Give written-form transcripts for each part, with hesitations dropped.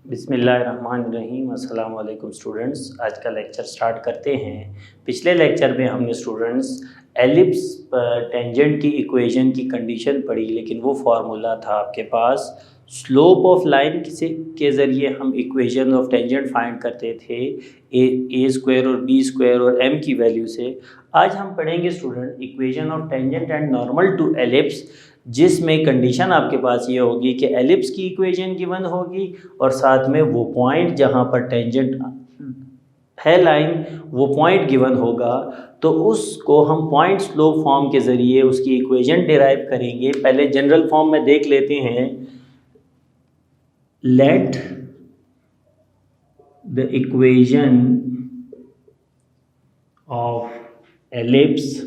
बिस्मिल्लाहिर्रहमानिर्रहीम। अस्सलाम वालेकुम स्टूडेंट्स, आज का लेक्चर स्टार्ट करते हैं। पिछले लेक्चर में हमने स्टूडेंट्स एलिप्स पर टेंजेंट की इक्वेशन की कंडीशन पढ़ी, लेकिन वो फार्मूला था आपके पास स्लोप ऑफ लाइन के ज़रिए हम इक्वेशन ऑफ टेंजेंट फाइंड करते थे ए स्क्वायर और बी स्क्वायर और एम की वैल्यू से। आज हम पढ़ेंगे student equation of tangent and normal to ellipse, जिसमें कंडीशन आपके पास ये होगी कि एलिप्स की इक्वेशन गिवन होगी और साथ में वो पॉइंट जहाँ पर टेंजेंट है लाइन वो पॉइंट गिवन होगा। तो उसको हम पॉइंट स्लोप फॉर्म के ज़रिए उसकी इक्वेशन डिराइव करेंगे। पहले जनरल फॉर्म में देख लेते हैं। Let the equation of ellipse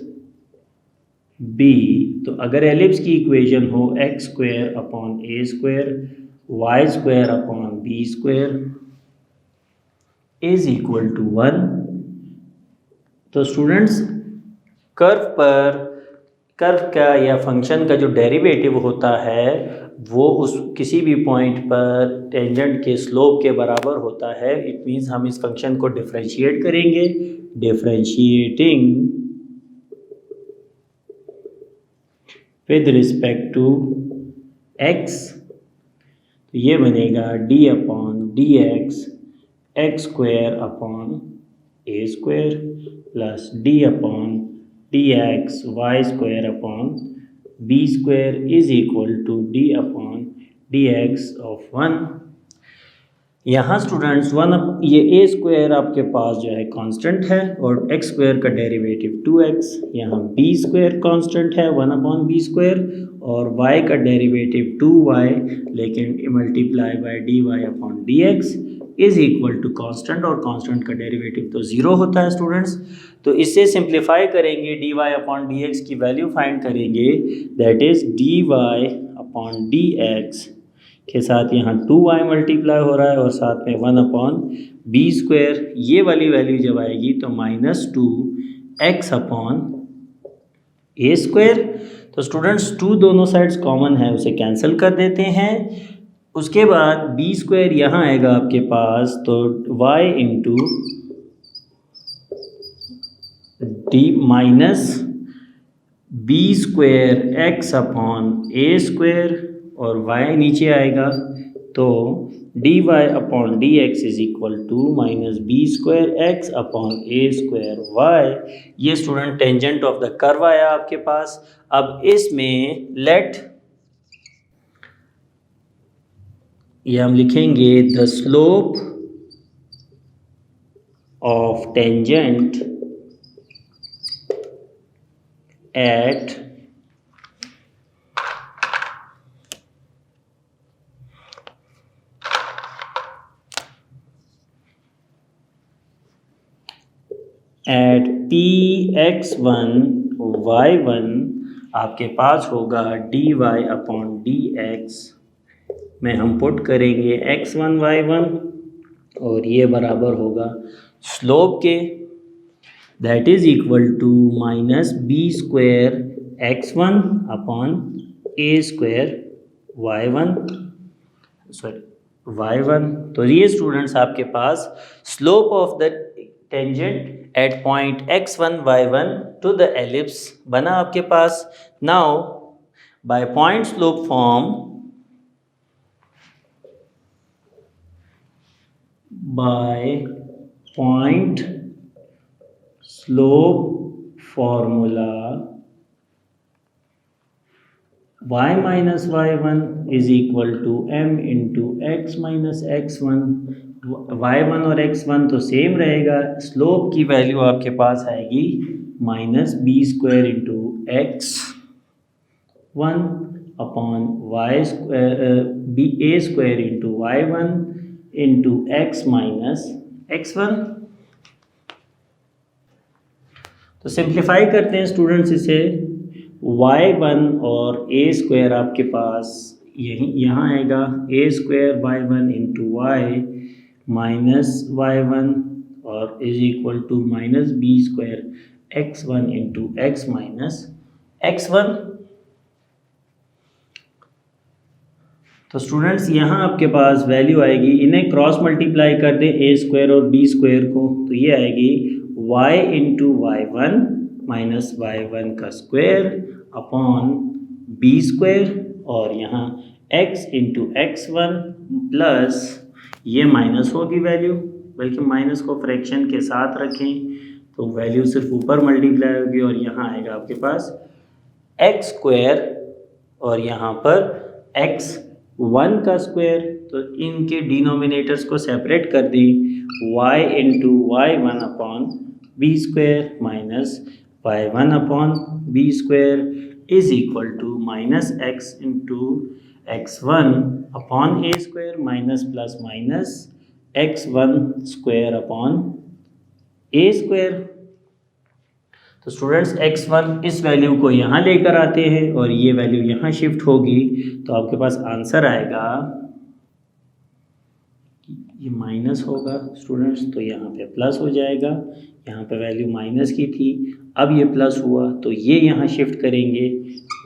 be, तो अगर एलिप्स की इक्वेशन हो x square upon a square y square upon b square is equal to 1, तो स्टूडेंट्स कर्व का या फंक्शन का जो डेरिवेटिव होता है वो उस किसी भी पॉइंट पर टेंजेंट के स्लोप के बराबर होता है। इट मीन्स हम इस फंक्शन को डिफरेंशिएट करेंगे। Differentiating with respect to x, तो ये बनेगा d upon d x square upon a square plus d upon d x y square upon b square is equal to d upon d x of 1। यहाँ students ये ए square आपके पास जो है constant है और एक्स स्क्वायर का derivative 2x, यहाँ B square constant है 1 अपॉन बी स्क्वायर और y का डेरिवेटिव 2y, लेकिन multiply by d y upon d x is equal to constant, और कांस्टेंट का डेरिवेटिव तो 0 होता है स्टूडेंट्स। तो इससे सिंप्लीफाई करेंगे, d y upon d x की वैल्यू फाइंड करेंगे, that is d y upon d x के साथ यहाँ 2y मल्टीप्लाई हो रहा है और साथ में 1 अपॉन बी स्क्वायर, ये वाली वैल्यू जब आएगी तो -2x अपॉन ए स्क्वायर। तो स्टूडेंट्स 2 दोनों साइड्स कॉमन है, उसे कैंसिल कर देते हैं। उसके बाद बी स्क्वायर यहाँ आएगा आपके पास, तो y into d minus b square x upon a square और y नीचे आएगा, तो d y upon d x is equal to minus b square x upon a square y. ये student tangent of the curve आया आपके पास। अब इसमें ये हम लिखेंगे the slope of tangent at Px1 y1 आपके पास होगा dy अपॉन dx में हम पुट करेंगे x1 y1 और ये बराबर होगा स्लोप के, that is equal to minus b square x1 upon a square y1। तो ये स्टूडेंट्स आपके पास slope of the tangent at point x1 y1 to the ellipse बना आपके पास। Now by point slope form, by point slope formula y minus y1 is equal to m into x minus x1। y1 और x1 तो same रहेगा, slope की value आपके पास आएगी minus b square into x 1 upon y b a square into y1 into x minus x1। तो simplify करते हैं स्टूडेंट्स इसे। y1 और a स्क्वायर आपके पास यहाँ आएगा a square y1 into y minus y1 और is equal to minus b square x1 into x minus x1। तो स्टूडेंट्स यहाँ आपके पास वैल्यू आएगी, इन्हें क्रॉस मल्टीप्लाई कर दें ए स्क्वायर और बी स्क्वायर को, तो ये आएगी y into y one minus y one का स्क्वायर अपॉन बी स्क्वायर, और यहाँ x into x one plus ये माइनस होगी वैल्यू, बल्कि माइनस को फ्रैक्शन के साथ रखें तो वैल्यू सिर्फ ऊपर मल्टीप्लाई होगी, और यहाँ आएगा आपके पास एक्स स्क्वायर और यहाँ पर एक्स वन का स्क्वायर, तो इनके डिनोमिनेटर्स को सेपरेट कर दी, y into y one upon b square minus y one upon b square is equal to minus x into x one upon a square minus plus minus x one square upon a square. तो students x1 इस value को यहाँ लेकर आते हैं और ये value यहाँ शिफ्ट होगी, तो आपके पास आंसर आएगा, ये माइनस होगा स्टूडेंट्स, तो यहाँ पे प्लस हो जाएगा, यहाँ पे वैल्यू माइनस की थी, अब ये प्लस हुआ तो ये यहाँ शिफ्ट करेंगे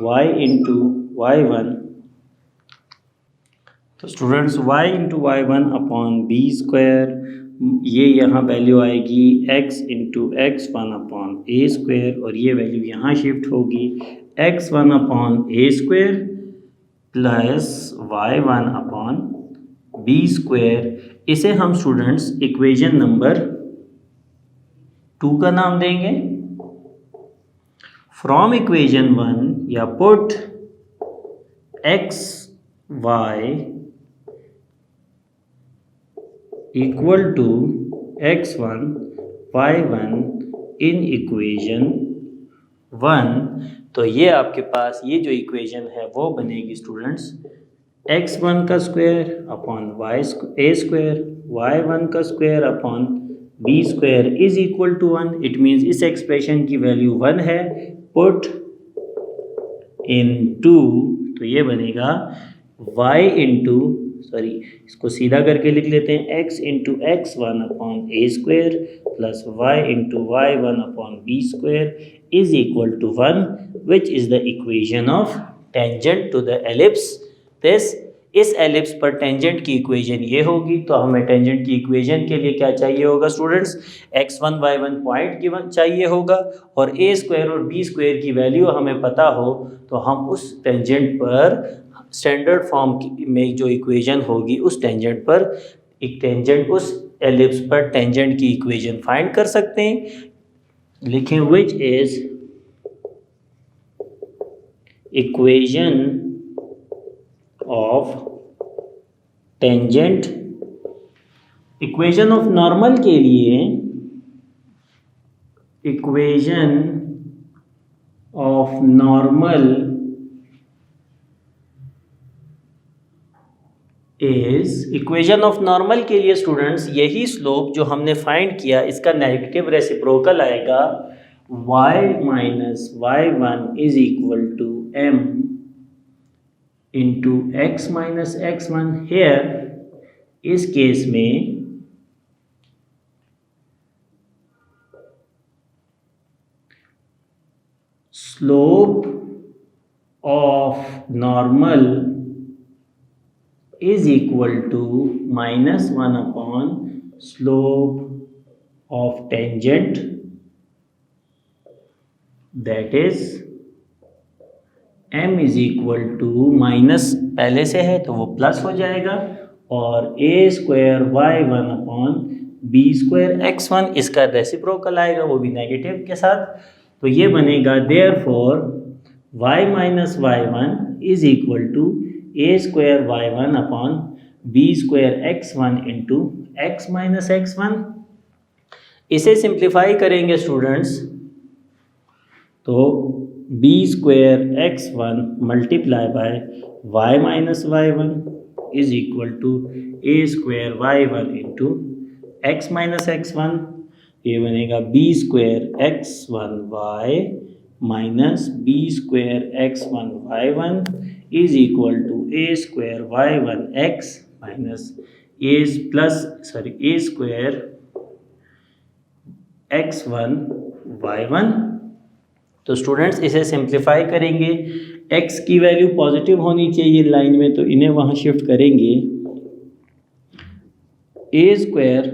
y इंटू वाई वन, तो students y into y one upon b square, ये यहाँ वैल्यू आएगी x into x one upon a square, और ये वैल्यू यहाँ शिफ्ट होगी x one upon a square plus y one upon b square. इसे हम स्टूडेंट्स इक्वेशन नंबर 2 का नाम देंगे। फ्रॉम इक्वेशन 1 या put x y equal to x1 y1 in equation 1, तो ये आपके पास ये जो इक्वेशन है वो बनेगी स्टूडेंट्स x1 का square upon a square y1 का square upon b square is equal to 1। It means इस एक्सप्रेशन की वैल्यू 1 है, पुट इन 2, तो ये बनेगा y इंटू इसको सीधा करके लिख लेते हैं x into x one upon a square plus y into y one upon b square is equal to 1, which is the equation of tangent to the ellipse this. इस एलिप्स पर tangent की equation ये होगी, तो हमें tangent की equation के लिए क्या चाहिए होगा students, x1 y1 point given चाहिए होगा, और ए स्क्वायर और बी स्क्वायर की वैल्यू हमें पता हो तो हम उस टेंजेंट पर स्टैंडर्ड फॉर्म में जो इक्वेशन होगी उस टेंजेंट पर उस एलिप्स पर टेंजेंट की इक्वेशन फाइंड कर सकते हैं। लिखें विच is equation of tangent. Equation of normal के लिए equation of normal equation of normal के लिए स्टूडेंट्स यही स्लोप जो हमने फाइंड किया इसका नेगेटिव रेसिप्रोकल आएगा, y minus y one is equal to m into x minus x one. Here इस केस में slope of normal is equal to minus 1 upon slope of tangent, that is m is equal to minus पहले से है तो वो plus हो जाएगा, और a square y one upon b square x one, इसका रेसिप्रोकल आएगा वो भी नेगेटिव के साथ, तो ये बनेगा therefore y minus y one is equal to a square y one upon b square x one into x minus x one. इसे सिंप्लीफाई करेंगे स्टूडेंट्स तो b square x one multiply by y minus y one is equal to a square y one into x minus x one. ये बनेगा b square x one y minus b square x one y one is equal to a square y one x minus a square x one y one. तो students इसे simplify करेंगे, x की value positive होनी चाहिए line में, तो इन्हें वहाँ शिफ्ट करेंगे। ए स्क्वायर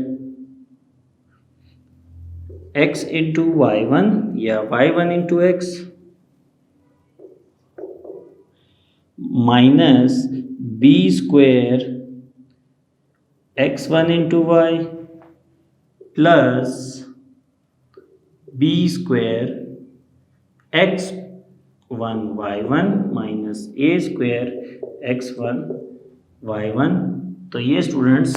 x इंटू y1 या y1 into x minus b square x1 into y plus b square x1 y1 minus a square x1 y1। तो ये स्टूडेंट्स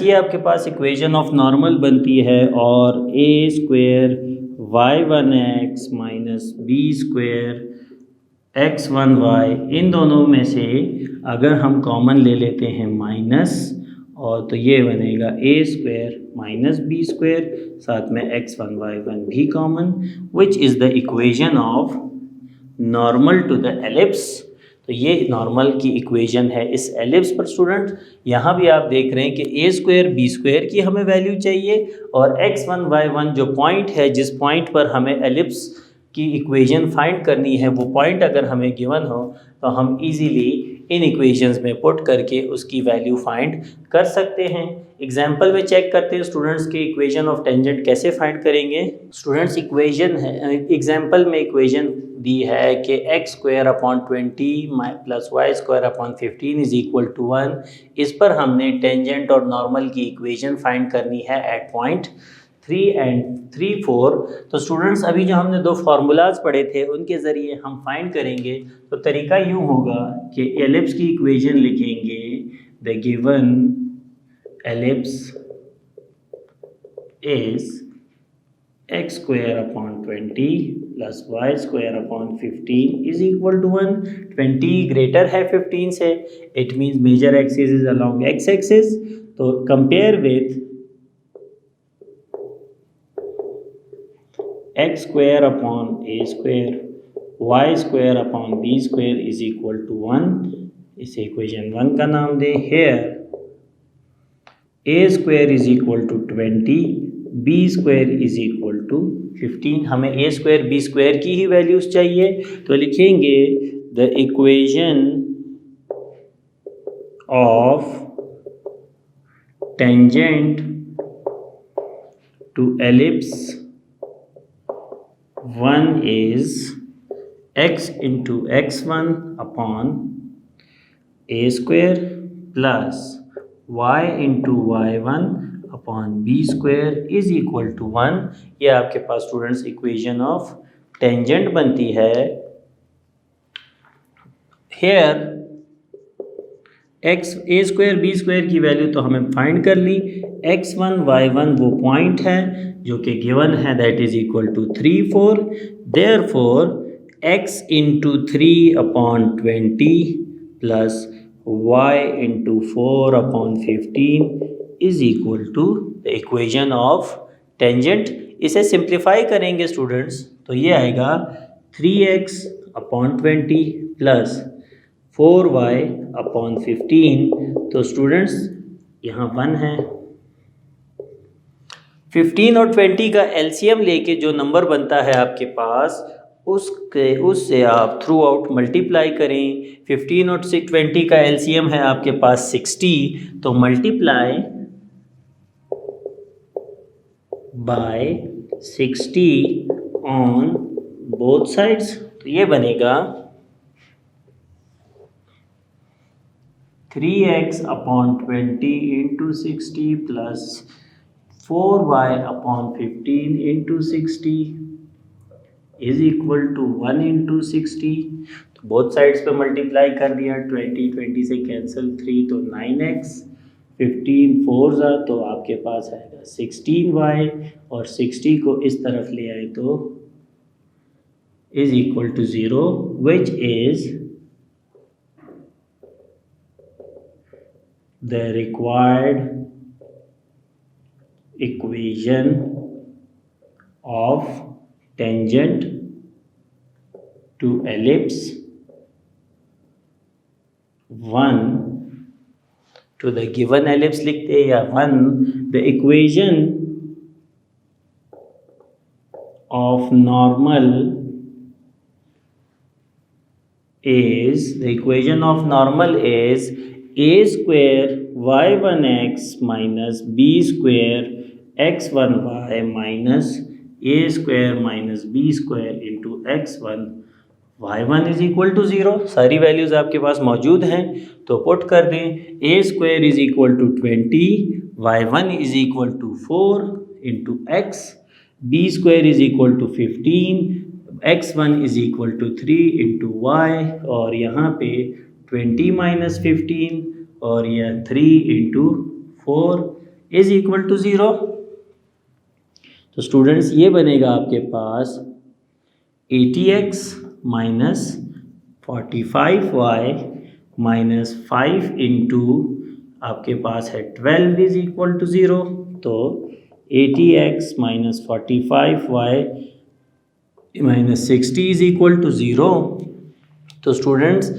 ये आपके पास इक्वेशन ऑफ नॉर्मल बनती है, और a square y1x minus b square x1y, इन दोनों में से अगर हम कॉमन ले लेते हैं माइनस, और तो ये बनेगा a square minus b square, साथ में x1y1 भी common, which is the equation of normal to the ellipse. तो ये नॉर्मल की इक्वेशन है इस एलिप्स पर स्टूडेंट। यहाँ भी आप देख रहे हैं कि ए स्क्वायर बी स्क्वायर की हमें वैल्यू चाहिए, और x1y1 जो पॉइंट है, जिस पॉइंट पर हमें एलिप्स की इक्वेशन फाइंड करनी है, वो पॉइंट अगर हमें गिवन हो तो हम इजीली इन इक्वेशंस में पुट करके उसकी वैल्यू फाइंड कर सकते हैं। एग्जाम्पल में चेक करते हैं स्टूडेंट्स के इक्वेशन ऑफ टेंजेंट कैसे फाइंड करेंगे। स्टूडेंट्स इक्वेशन है, एग्जाम्पल में इक्वेशन दी है कि x square upon 20 plus y square upon 15 is equal to 1। इस पर हमने टेंजेंट और नॉर्मल की इक्वेशन फाइंड करनी है एट पॉइंट 3 एंड 3, 4। तो स्टूडेंट्स अभी जो हमने दो फार्मूलाज पढ़े थे उनके ज़रिए हम फाइंड करेंगे। तो तरीका यूँ होगा कि एलिप्स की इक्वेशन लिखेंगे, the given ellipse is x square upon 20 plus y square upon 15 is equal to 1। 20 greater है 15 से, it means major axis is along x axis. तो compare with x square upon a square y square upon b square is equal to 1। इसे equation 1 का नाम दें। Here a square is equal to 20, b square is equal to 15। हमें a square b square की ही values चाहिए, तो लिखेंगे the equation of tangent to ellipse 1 is x into x1 upon a square plus y into y1 upon b square is equal to 1। ये आपके पास students equation of tangent बनती है। Here x a square b square की value तो हमें find कर ली, x1 y1 वो पॉइंट है जो कि गिवन है, that is equal to 3, 4। Therefore x into 3 upon 20 plus y into 4 upon 15 is equal to the equation of tangent. इसे सिंप्लीफाई करेंगे स्टूडेंट्स, तो ये आएगा 3x upon 20 plus 4y upon 15। तो स्टूडेंट्स यहाँ 1 है, 15 और 20 का एलसीएम लेके जो नंबर बनता है आपके पास, उससे आप थ्रू आउट मल्टीप्लाई करें। 15 और 20 का एलसीएम है आपके पास 60, तो multiply by 60 on both sides. तो ये बनेगा 3x upon 20 into 60 plus 4y upon 15 into 60 is equal to 1 into 60। तो बोथ साइड्स पे मल्टीप्लाई कर दिया, 20 से कैंसिल, 3 तो 9x, 15 4 ज़ा तो आपके पास आएगा 16y, और 60 को इस तरफ ले आए तो is equal to 0, which is the required equation of tangent to ellipse 1 to the given ellipse लिखते हैं, या 1 the equation of normal is a square y1x minus b square x1y minus a square minus b square into x1 y1 is equal to 0। सारी values आपके पास मौजूद हैं तो put कर दें। A square is equal to 20, y1 is equal to 4 into x, b square is equal to 15, x1 is equal to 3 into y, और यहाँ पे 20 minus 15 और यह 3 into 4 is equal to 0। तो स्टूडेंट्स ये बनेगा आपके पास 80x minus 45y minus 5 into आपके पास है 12 is equal to 0। तो 80x minus 45y minus 60 is equal to 0। तो स्टूडेंट्स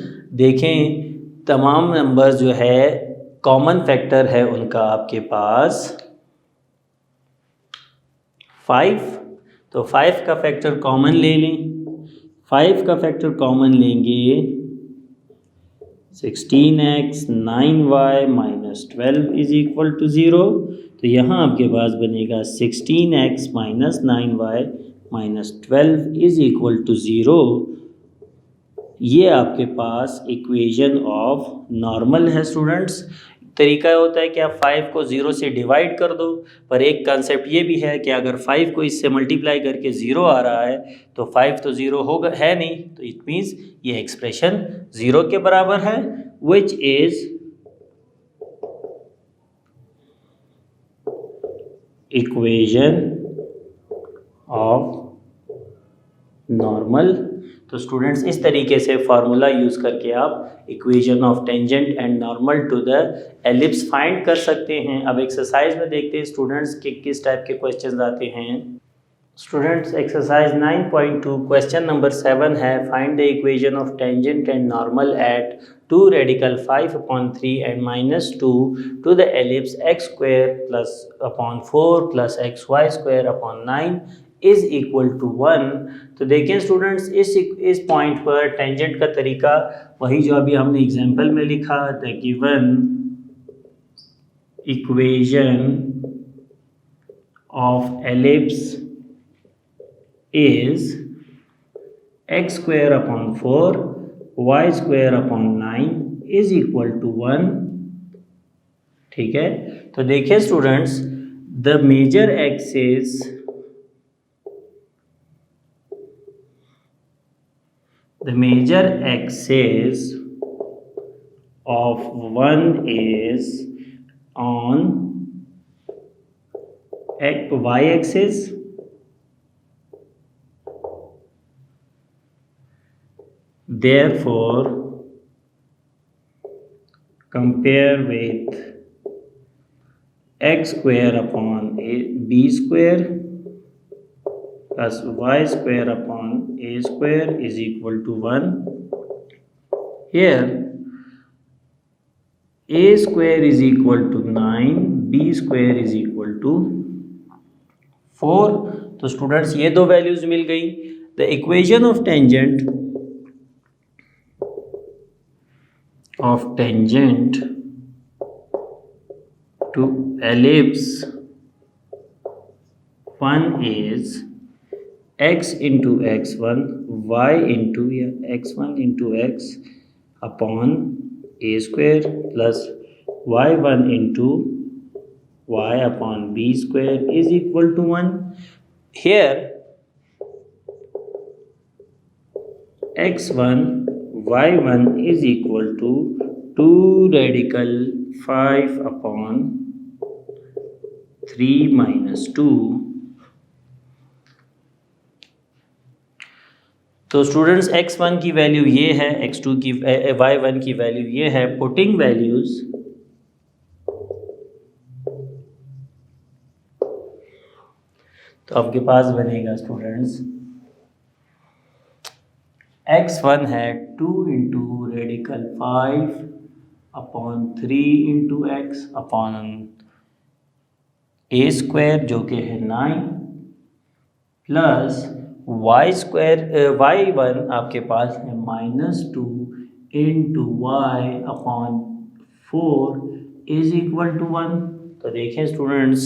देखें तमाम नंबर जो है कॉमन फैक्टर है उनका आपके पास 5। तो 5 का फैक्टर कॉमन ले लें। 5 का फैक्टर कॉमन लेंगे 16x 9y minus 12 is equal to 0। तो यहाँ आपके पास बनेगा 16x minus 9y minus 12 is equal to 0। ये आपके पास इक्वेशन ऑफ नॉर्मल है स्टूडेंट्स। तरीका होता है कि आप 5 को 0 से डिवाइड कर दो, पर एक कंसेप्ट ये भी है कि अगर 5 को इससे मल्टीप्लाई करके 0 आ रहा है तो 5 तो 0 होगा है नहीं, तो इट मीन्स ये एक्सप्रेशन 0 के बराबर है, which is equation of normal. तो स्टूडेंट्स इस तरीके से फार्मूला यूज़ करके आप equation of tangent and normal to the ellipse find कर सकते हैं। अब एक्सरसाइज में देखते हैं स्टूडेंट्स के किस टाइप के क्वेश्चंस आते हैं। स्टूडेंट्स एक्सरसाइज 9.2 क्वेश्चन नंबर 7 है, find the equation of tangent and normal at 2 radical 5/3 and -2 to the ellipse x square plus upon 4 plus xy square upon 9 is equal to 1। तो देखिए students इस point पर tangent का तरीका वही जो अभी हमने एग्जांपल में लिखा, the given equation of ellipse is x square upon 4 y square upon 9 is equal to 1। ठीक है, तो देखिए students the major axis of one is on y-axis, therefore compare with x square upon b square plus y square upon a square is equal to 1. Here a square is equal to 9, b square is equal to 4। तो students ये दो values मिल गई। The equation of tangent to ellipse 1 is x into x1 y into x1 into x upon a square plus y1 into y upon b square is equal to 1. Here x1 y1 is equal to 2 radical 5 upon 3 minus 2। तो students x1 की value ये है, x2 की y1 की value ये है। Putting values तो आपके पास बनेगा स्टूडेंट्स x1 है 2 into radical 5 upon 3 into x upon a square जो कि है 9 प्लस वाई स्क्वायर y1 आपके पास है -2 into y upon 4 is equal to 1। तो देखें स्टूडेंट्स,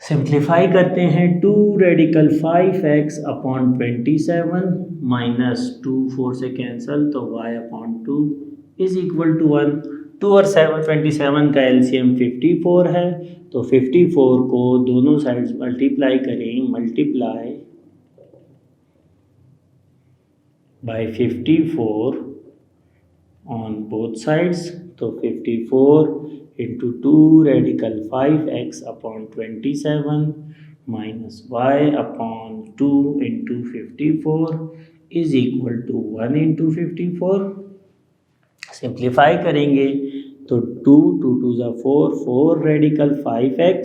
सिंप्लीफाई करते हैं। 2 रेडिकल 5x अपॉन 27 माइनस 2 4 से कैंसिल, तो y upon 2 is equal to 1। 2 और 7 27 का एलसीएम 54 है, तो 54 को दोनों साइड्स मल्टीप्लाई करें, multiply by 54 on both sides, तो 54 into 2 radical 5x upon 27 minus y upon 2 into 54 is equal to 1 into 54। Simplify करेंगे तो 2 2 2 ज़ा 4 4 रेडिकल 5x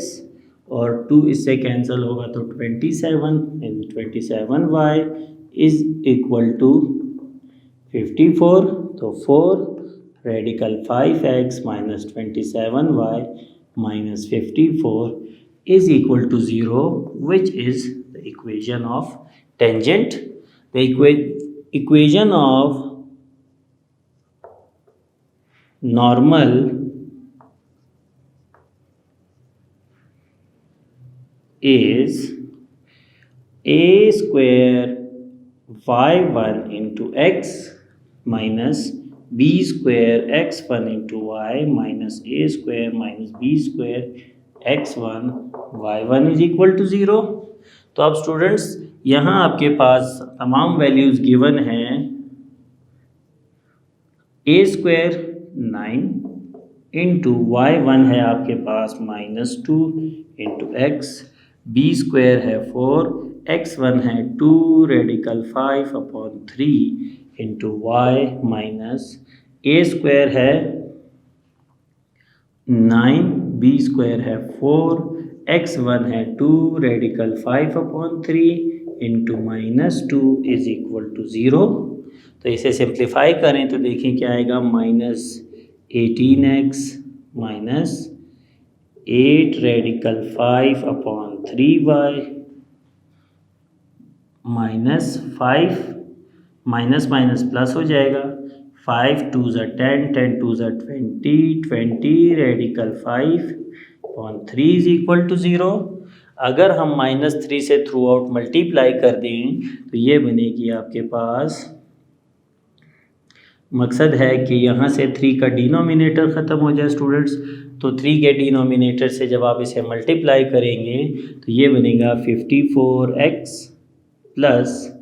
और 2 इससे कैंसिल होगा तो 27 इन 27y इज इक्वल टू 54। तो 4 radical 5x minus 27y minus 54 is equal to 0, which is the equation of tangent. The equation of normal is a square y1 into x minus b square x1 into y minus a square minus b square x1 y1 is equal to 0। तो अब students यहाँ आपके पास तमाम values given हैं। ए square 9 into y1 है आपके पास -2 into x, b square है 4, x1 है 2 radical 5 upon 3 into y minus a square है 9, बी स्क्वायर है 4, x1 है 2 radical 5 upon 3 into -2 is equal to 0। तो इसे सिंप्लीफाई करें तो देखिए क्या आएगा, -18x minus 8 radical 5 upon 3y minus 5 minus minus plus हो जाएगा, 5 2 ज़ा 10 10 2 ज़ा 20 20 radical 5 upon 3 is equal to 0। अगर हम -3 से थ्रू आउट मल्टीप्लाई कर दें तो ये बनेगी आपके पास, मकसद है कि यहाँ से 3 का डिनोमिनेटर ख़त्म हो जाए स्टूडेंट्स। तो 3 के डिनोमिनेटर से जब आप इसे मल्टीप्लाई करेंगे तो ये बनेगा 54x plus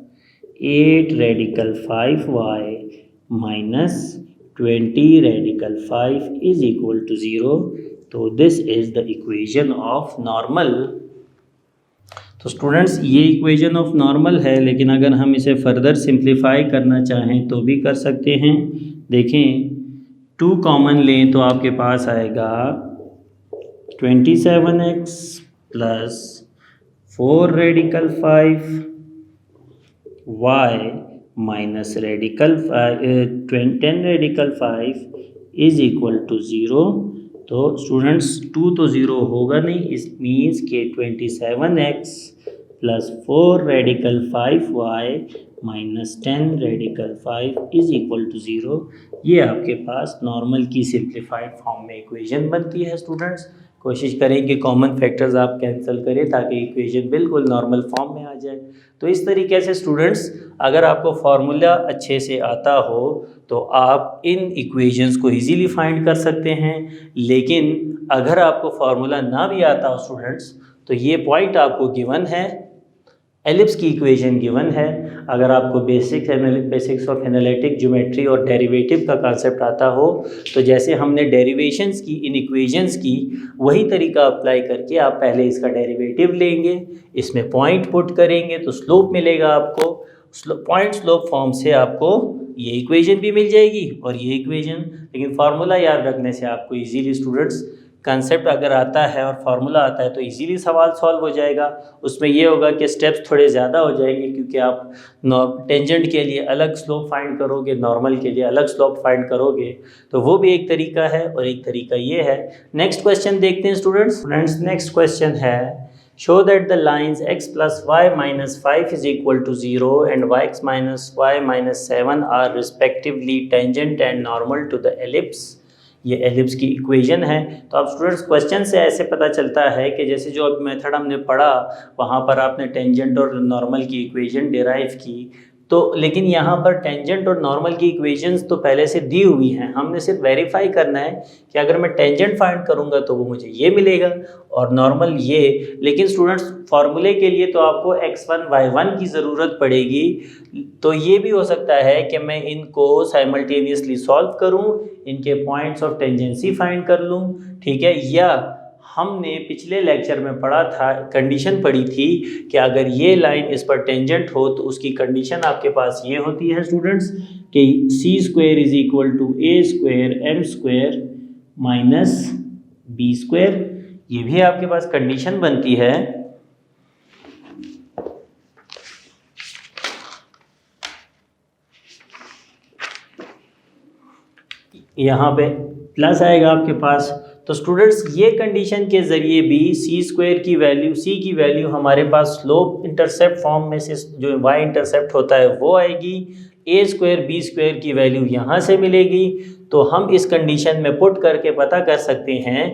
8 radical 5y minus 20 radical 5 is equal to 0। तो this is the equation of normal. तो स्टूडेंट्स ये इक्वेशन ऑफ नॉर्मल है, लेकिन अगर हम इसे फर्दर सिंप्लीफाई करना चाहें तो भी कर सकते हैं। देखें 2 कॉमन लें तो आपके पास आएगा 27x plus 4 radical 5 y minus radical 10 radical 5 is equal to 0। तो स्टूडेंट्स 2 तो 0 होगा नहीं, इस मीन्स के 27x plus 4 radical 5y minus 10 radical 5 is equal to 0। ये आपके पास नॉर्मल की सिंप्लीफाइड फॉर्म में इक्वेशन बनती है। स्टूडेंट्स कोशिश करें कि कॉमन फैक्टर्स आप कैंसिल करें ताकि इक्वेशन बिल्कुल नॉर्मल फॉर्म में आ जाए। तो इस तरीके से स्टूडेंट्स अगर आपको फार्मूला अच्छे से आता हो तो आप इन इक्वेशंस को इजीली फाइंड कर सकते हैं। लेकिन अगर आपको फार्मूला ना भी आता हो स्टूडेंट्स तो ये पॉइंट आपको गिवन है, एलिप्स की इक्वेशन गिवन है। अगर आपको बेसिक्स ऑफ एनालिटिक ज्योमेट्री और डेरिवेटिव का कांसेप्ट आता हो तो जैसे हमने डेरिवेशंस की इन इक्वेशंस की वही तरीका अप्लाई करके आप पहले इसका डेरिवेटिव लेंगे, इसमें पॉइंट पुट करेंगे तो स्लोप मिलेगा आपको। पॉइंट स्लोप फॉर्म से आपको ये इक्वेशन भी मिल जाएगी और ये इक्वेशन। लेकिन फार्मूला याद रखने से आपको इजीली स्टूडेंट्स कंसेप्ट अगर आता है और फार्मूला आता है तो इजीली सवाल सॉल्व हो जाएगा। उसमें ये होगा कि स्टेप्स थोड़े ज़्यादा हो जाएंगे, क्योंकि आप टेंजेंट के लिए अलग स्लोप फाइंड करोगे, नॉर्मल के लिए अलग स्लोप फाइंड करोगे, तो वो भी एक तरीका है और एक तरीका ये है। नेक्स्ट क्वेश्चन देखते हैं स्टूडेंट्स। नेक्स्ट क्वेश्चन है, show that the lines x plus y minus 5 is equal to 0 and yx minus y minus 7 are respectively tangent and normal to the ellipse। ये एलिप्स की इक्वेशन है। तो अब students question से ऐसे पता चलता है कि जैसे जो अब मेथड हमने पढ़ा वहाँ पर आपने टेंजेंट और नॉर्मल की इक्वेशन डिराइव की, तो लेकिन यहाँ पर टेंजेंट और नॉर्मल की इक्वेशंस तो पहले से दी हुई हैं, हमने सिर्फ वेरीफाई करना है कि अगर मैं टेंजेंट फाइंड करूँगा तो वो मुझे ये मिलेगा और नॉर्मल ये। लेकिन स्टूडेंट्स फार्मूले के लिए तो आपको x1 y1 की ज़रूरत पड़ेगी, तो ये भी हो सकता है कि मैं इनको साइमल्टेनियसली सॉल्व करूँ, इनके पॉइंट्स ऑफ टेंजेंसी फाइंड कर लूँ, ठीक है। या हमने पिछले लेक्चर में पढ़ा था, कंडीशन पढ़ी थी कि अगर ये लाइन इस पर टेंजेंट हो तो उसकी कंडीशन आपके पास ये होती है स्टूडेंट्स कि c square is equal to a square m square minus b square. ये भी आपके पास कंडीशन बनती है। यहाँ पे प्लस आएगा आपके पास। तो स्टूडेंट्स ये कंडीशन के ज़रिए भी सी स्क्वायर की वैल्यू, सी की वैल्यू हमारे पास स्लोप इंटरसेप्ट फॉर्म में से जो वाई इंटरसेप्ट होता है वो आएगी, ए स्क्वायर बी स्क्वायर की वैल्यू यहाँ से मिलेगी। तो हम इस कंडीशन में पुट करके पता कर सकते हैं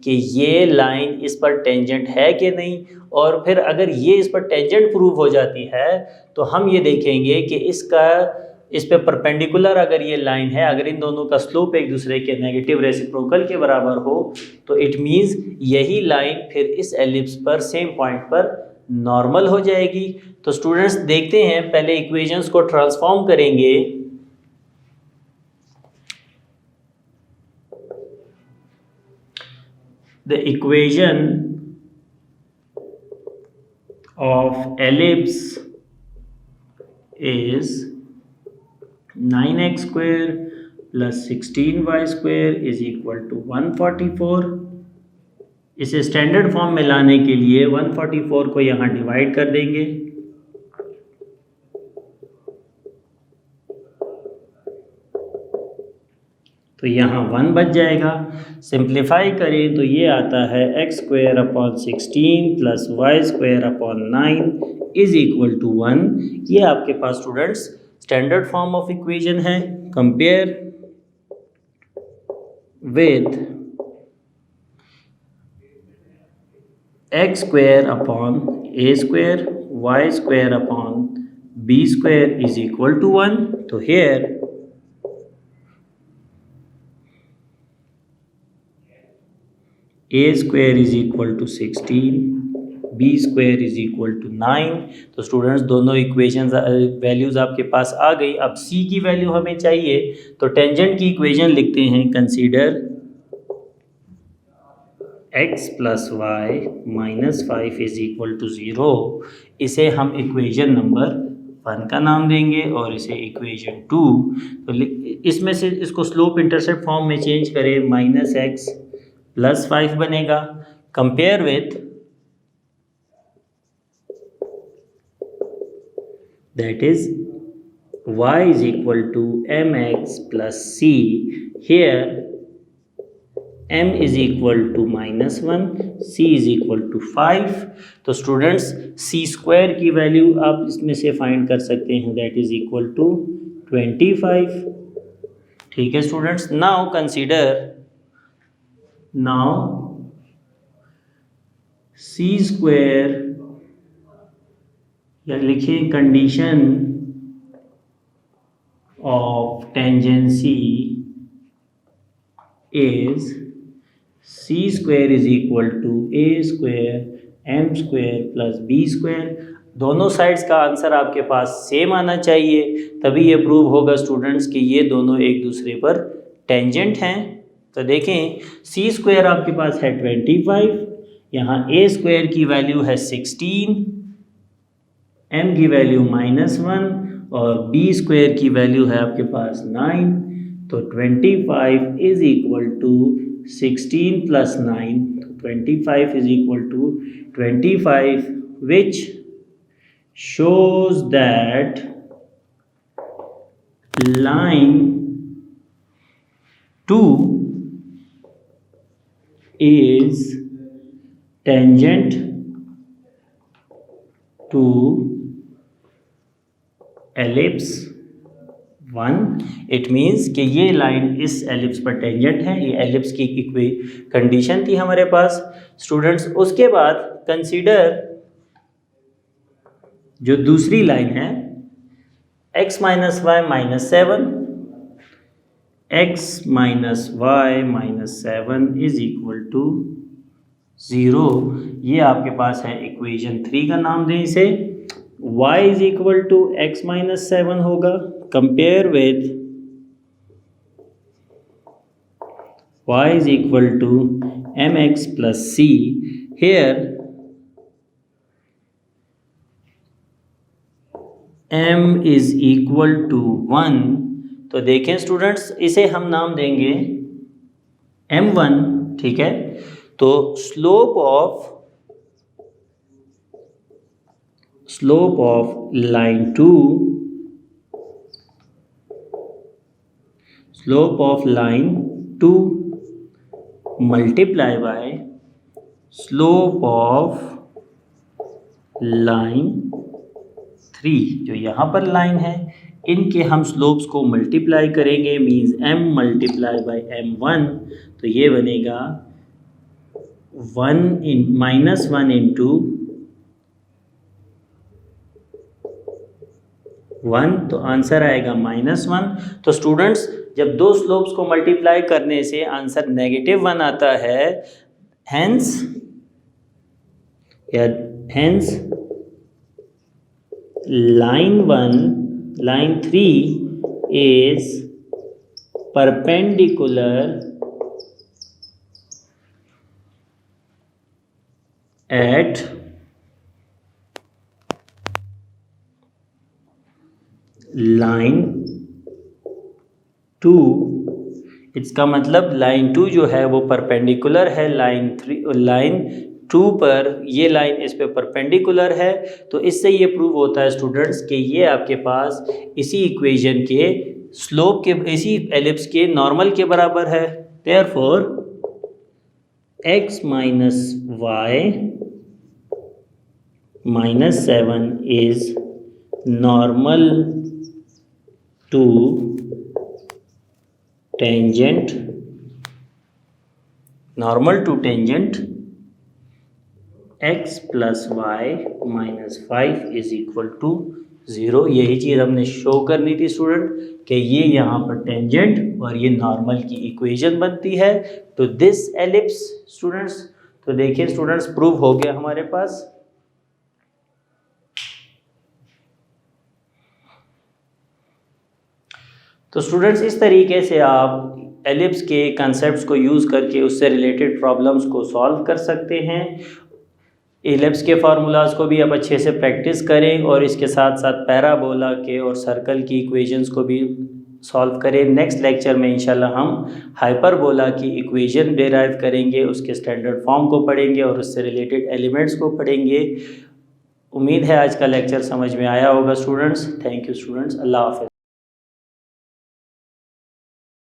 कि ये लाइन इस पर टेंजेंट है कि नहीं, और फिर अगर ये इस पर टेंजेंट प्रूव हो जाती है तो हम ये देखेंगे कि इस पे परपेंडिकुलर अगर ये लाइन है, अगर इन दोनों का स्लोप एक दूसरे के नेगेटिव रेसिप्रोकल के बराबर हो तो इट मीन्स यही लाइन फिर इस एलिप्स पर सेम पॉइंट पर नॉर्मल हो जाएगी। तो स्टूडेंट्स देखते हैं, पहले इक्वेशंस को ट्रांसफॉर्म करेंगे। The equation of ellipse is 9x square plus 16y square is equal to 144। इसे स्टैंडर्ड फॉर्म में लाने के लिए 144 को यहाँ डिवाइड कर देंगे, तो यहाँ 1 बच जाएगा। सिंप्लीफाई करें तो ये आता है x square upon 16 plus y square upon 9 is equal to 1। ये आपके पास students standard form of equation है। Compare with x square upon a square y square upon b square is equal to 1। तो here a square is equal to 16, b square is equal to 9। तो students दोनों equations values आपके पास आ गई। अब सी की value हमें चाहिए, तो टेंजेंट की इक्वेशन लिखते हैं, consider x plus y minus 5 is equal to 0। इसे हम इक्वेशन नंबर 1 का नाम देंगे और इसे इक्वेशन 2। तो इसमें से इसको स्लोप इंटरसेप्ट फॉर्म में चेंज करें, माइनस एक्स प्लस 5 बनेगा। Compare with that is y is equal to mx plus c। here m is equal to -1, c is equal to 5। तो स्टूडेंट्स c स्क्वायर की value आप इसमें से find कर सकते हैं, दैट इज इक्वल टू 25। ठीक है students. Now consider, now c square या लिखिए condition of tangency is c square is equal to a square m square plus b square. दोनों साइड्स का आंसर आपके पास सेम आना चाहिए, तभी ये प्रूव होगा स्टूडेंट्स कि ये दोनों एक दूसरे पर टेंजेंट हैं। तो देखें, सी स्क्वायर आपके पास है 25, यहाँ ए स्क्वायर की वैल्यू है 16, m की वैल्यू -1 और b स्क्वायर की वैल्यू है आपके पास 9। तो 25 is equal to 16 plus 9, 25 is equal to 25, which shows that line 2 is tangent to ellipse 1. It means कि ये लाइन इस एलिप्स पर टेंजेंट है। ये एलिप्स की कंडीशन थी हमारे पास स्टूडेंट्स। उसके बाद कंसीडर जो दूसरी लाइन है x minus y minus 7, x minus y minus 7 is equal to 0। ये आपके पास है इक्वेशन 3 का नाम दें इसे। y is equal to x minus 7 होगा, compare with y is equal to mx plus c। Here m is equal to 1। तो देखें स्टूडेंट्स, इसे हम नाम देंगे m1, ठीक है। तो slope of line 2, slope of line 2 multiply by slope of line 3। जो यहाँ पर लाइन है इनके हम स्लोप्स को मल्टीप्लाई करेंगे, means m multiply by m1। तो ये बनेगा माइनस 1 इंटू 1, तो आंसर आएगा -1। तो स्टूडेंट्स, जब दो स्लोप्स को मल्टीप्लाई करने से आंसर -1 आता है, hence line 3 is perpendicular at line 2। इसका मतलब लाइन 2 जो है वो परपेंडिकुलर है लाइन 2 पर। ये लाइन इस पे परपेंडिकुलर है। तो इससे ये प्रूव होता है स्टूडेंट्स कि ये आपके पास इसी इक्वेशन के स्लोप के, इसी एलिप्स के नॉर्मल के बराबर है। Therefore x minus y minus 7 is normal to tangent x plus y minus 5 is equal to 0। यही चीज़ हमने शो करनी थी स्टूडेंट कि ये यहाँ पर टेंजेंट और ये नॉर्मल की इक्वेशन बनती है। तो दिस एलिप्स स्टूडेंट्स, तो देखिए स्टूडेंट्स, प्रूव हो गया हमारे पास। तो स्टूडेंट्स, इस तरीके से आप एलिप्स के कंसेप्ट्स को यूज़ करके उससे रिलेटेड प्रॉब्लम्स को सॉल्व कर सकते हैं। एलिप्स के फार्मूलाज को भी आप अच्छे से प्रैक्टिस करें और इसके साथ साथ पैराबोला के और सर्कल की इक्वेशंस को भी सॉल्व करें। नेक्स्ट लेक्चर में इंशाल्लाह हम हाइपरबोला की इक्वेशन डेराइव करेंगे, उसके स्टैंडर्ड फॉर्म को पढ़ेंगे और उससे रिलेटेड एलिमेंट्स को पढ़ेंगे। उम्मीद है आज का लेक्चर समझ में आया होगा स्टूडेंट्स। थैंक यू स्टूडेंट्स, अल्लाह हाफ़िज़।